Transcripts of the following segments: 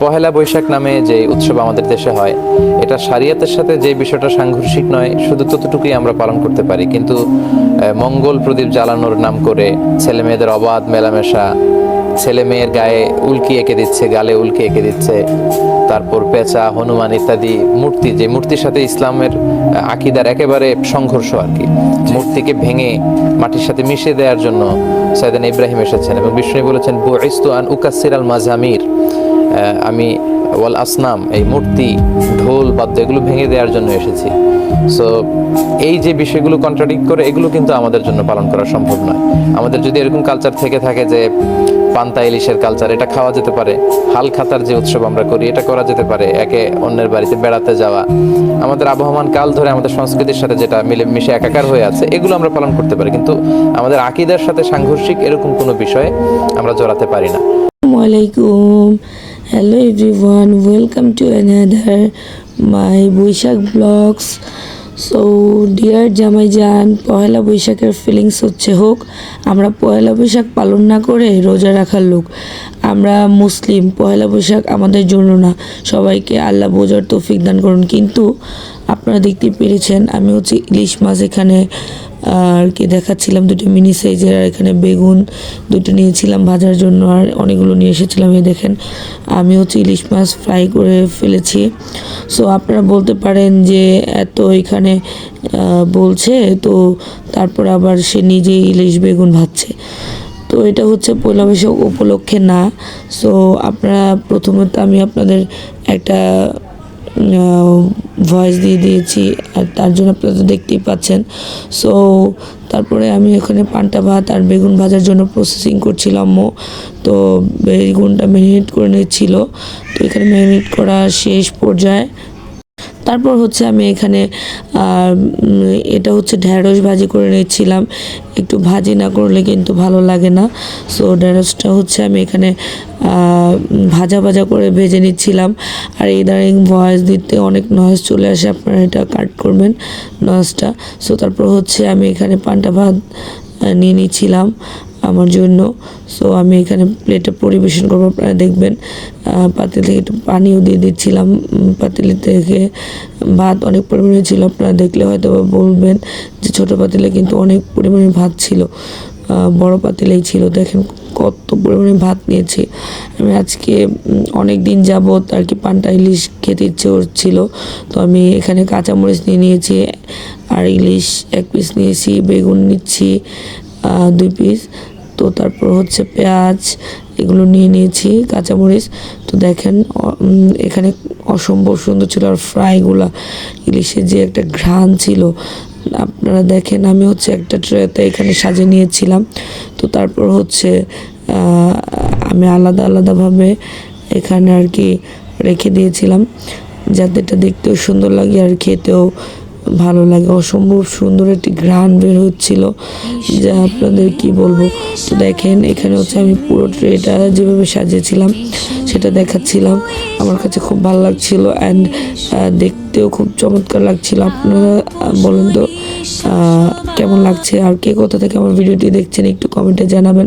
পহেলা বৈশাখ নামে যে উৎসব আমাদের দেশে হয়, এটা শরিয়তের সাথে যে বিষয়টা সাংঘর্ষিক নয় শুধু ততটুকুই আমরা পালন করতে পারি। কিন্তু মঙ্গল প্রদীপ জ্বালানোর নাম করে ছেলে মেয়েদের অবাধ মেলামেশা, ছেলে মেয়ের গায়ে উল্কি এঁকে দিচ্ছে, গালে উল্কি এঁকে দিচ্ছে, তারপর পেঁচা, হনুমান ইত্যাদি মূর্তি, যে মূর্তির সাথে ইসলামের আকীদার একেবারে সংঘর্ষ আর কি, মূর্তিকে ভেঙে মাটির সাথে মিশিয়ে দেওয়ার জন্য সাইয়েদনা ইব্রাহিম এসেছেন এবং বিষ্ণু বলেছেন বুইস্তু আন উকাসসির আল মাজামির, আমি ওয়াল আসনাম, এই মূর্তি, ঢোল, বাদ্য এগুলো ভেঙে দেওয়ার জন্য এসেছি। সো এই যে বিষয়গুলো কন্ট্রাডিক্ট করে, এগুলো কিন্তু আমাদের জন্য পালন করা সম্ভব নয়। আমাদের যদি এরকম কালচার থেকে থাকে যে পান্তা ইলিশের কালচার, এটা খাওয়া যেতে পারে। হাল খাতার যে উৎসব আমরা করি, এটা করা যেতে পারে। একে অন্যের বাড়িতে বেড়াতে যাওয়া, আমাদের আবহমান কাল ধরে আমাদের সংস্কৃতির সাথে যেটা মিলেমিশে একাকার হয়ে আছে, এগুলো আমরা পালন করতে পারি। কিন্তু আমাদের আকীদার সাথে সাংঘর্ষিক এরকম কোনো বিষয়ে আমরা জড়াতে পারি না। আসসালামু আলাইকুম, hello everyone, welcome to another my Baishakh blogs. So dear জামাইজান, পয়লা বৈশাখের ফিলিংস হচ্ছে হোক। আমরা পয়লা বৈশাখ পালন না করে রোজা রাখার লোক। আমরা মুসলিম, পয়লা বৈশাখ আমাদের জন্য না। সবাইকে আল্লাহ বোঝার তৌফিক দান করুন। কিন্তু আপনারা দেখতে পেরেছেন আমি হচ্ছে ইলিশ মাছ এখানে আর কি দেখাচ্ছিলাম, দুটো মিনি সাইজের। আর এখানে বেগুন দুটো নিয়েছিলাম ভাজার জন্য, আর অনেকগুলো নিয়ে এসেছিলাম। এই দেখেন আমি হচ্ছে ইলিশ মাছ ফ্রাই করে ফেলেছি। সো আপনারা বলতে পারেন যে এত এখানে বলছে, তো তারপর আবার সে নিজেই ইলিশ বেগুন ভাজছে। তো এটা হচ্ছে পয়লা বৈশাখ উপলক্ষে না। সো আপনারা প্রথমত আমি আপনাদের একটা ভয়েস দিয়ে দিয়েছি, আর তার জন্য আপনারা তো দেখতেই পাচ্ছেন। সো তারপরে আমি এখানে পান্তা ভাত আর বেগুন ভাজার জন্য প্রসেসিং করছিলাম। তো বেগুনটা ম্যারিনেট করে নিচ্ছিল। তো এখানে ম্যারিনেট করা শেষ পর্যায়ে তারপর হচ্ছে আমি এখানে এটা হচ্ছে ঢেঁড়স ভাজি করে নিচ্ছিলাম। একটু ভাজি না করলে কিন্তু ভালো লাগে না। সো ঢেঁড়সটা হচ্ছে আমি এখানে ভাজা ভাজা করে ভেজে নিচ্ছিলাম। আর ইদানিং ভয়েস দিতে অনেক নয়েজ চলে আসে, আপনারা এটা কাট করবেন নয়েজটা। সো তারপর হচ্ছে আমি এখানে পান্তা ভাত নিয়ে নিচ্ছিলাম আমার জন্য। সো আমি এখানে প্লেটে পরিবেশন করবো, আপনারা দেখবেন। পাতিল থেকে একটু পানিও দিয়ে দিচ্ছিলাম। পাতিল থেকে ভাত অনেক পরিমাণে ছিল, আপনারা দেখলে হয়তো বলবেন যে ছোটো পাতিলে কিন্তু অনেক পরিমাণে ভাত ছিল, বড় পাতিলেই ছিল। দেখেন কত পরিমাণে ভাত নিয়েছি আমি আজকে। অনেক দিন যাবত আর কি পান্তা ইলিশ খেতে ইচ্ছে করছিল। তো আমি এখানে কাঁচামরিচ নিয়ে নিয়েছি, আর ইলিশ 1 পিস নিয়েছি, বেগুন নিচ্ছি 2 পিস। তো তারপর হচ্ছে পেঁয়াজ এগুলো নিয়ে নিয়েছি, কাঁচামরিচ। তো দেখেন এখানে অসম্ভব সুন্দর ছিল। আর ফ্রাইগুলা, ইলিশের যে একটা ঘ্রাণ ছিল, আপনারা দেখেন। আমি হচ্ছে একটা ট্রেতে এখানে সাজিয়ে নিয়েছিলাম। তো তারপর হচ্ছে আমি আলাদা আলাদাভাবে এখানে আর কি রেখে দিয়েছিলাম, যাতে এটা দেখতেও সুন্দর লাগে আর খেতেও ভালো লাগে। অসম্ভব সুন্দর একটি ঘ্রাণ বের হচ্ছিল, যা আপনাদের কি বলবো। তো দেখেন এখানে হচ্ছে আমি পুরো ট্রেটা যেভাবে সাজিয়েছিলাম সেটা দেখাচ্ছিলাম। আমার কাছে খুব ভালো লাগছিল, অ্যান্ড দেখতেও খুব চমৎকার লাগছিল। আপনারা বলেন তো কেমন লাগছে, আর কে কোথা থেকে আমার ভিডিওটি দেখছেন একটু কমেন্টে জানাবেন।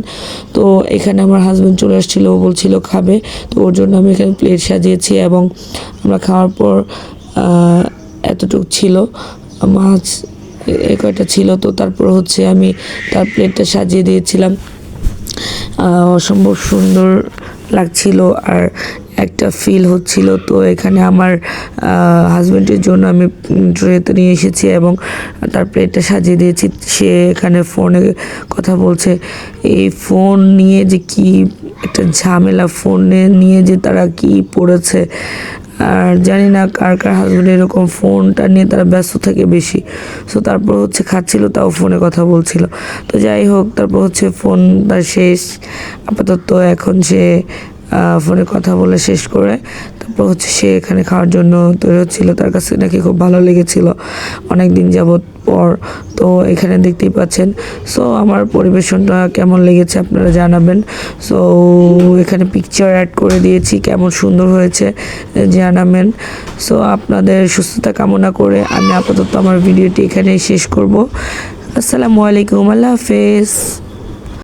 তো এখানে আমার হাজব্যান্ড চলে আসছিল, ও বলছিল খাবে। তো ওর জন্য আমি এখানে প্লেট সাজিয়েছি, এবং আমরা খাওয়ার পর এতটুকু ছিল মাছ, এই কয়টা ছিল। তো তারপর হচ্ছে আমি তার প্লেটটা সাজিয়ে দিয়েছিলাম। অসম্ভব সুন্দর লাগছিল আর একটা ফিল হচ্ছিল। তো এখানে আমার হাজব্যান্ডের জন্য আমি ট্রেতে নিয়ে এসেছি এবং তার প্লেটটা সাজিয়ে দিয়েছি। সে এখানে ফোনে কথা বলছে। এই ফোন নিয়ে যে কি একটা ঝামেলা, ফোনে নিয়ে যে তারা কি পড়েছে। আর জানি না কার কার হাজব্যান্ড এরকম ফোনটা নিয়ে তারা ব্যস্ত থাকে বেশি। সো তারপর হচ্ছে খাচ্ছিল, তাও ফোনে কথা বলছিল। তো যাই হোক, তারপর হচ্ছে ফোনটা শেষ আপাতত। এখন সে ফোনে কথা বলে শেষ করে তারপর হচ্ছে সে এখানে খাওয়ার জন্য তৈরি হচ্ছিল। তার কাছে নাকি খুব ভালো লেগেছিল অনেক দিন যাবত পর। তো এখানে দেখতেই পাচ্ছেন। সো আমার পরিবেশনটা কেমন লেগেছে আপনারা জানাবেন। সো এখানে পিকচার অ্যাড করে দিয়েছি, কেমন সুন্দর হয়েছে জানাবেন। সো আপনাদের সুস্থতা কামনা করে আমি আপাতত আমার ভিডিওটি এখানেই শেষ করব। আসসালামু আলাইকুম, আল্লাহ হাফেজ।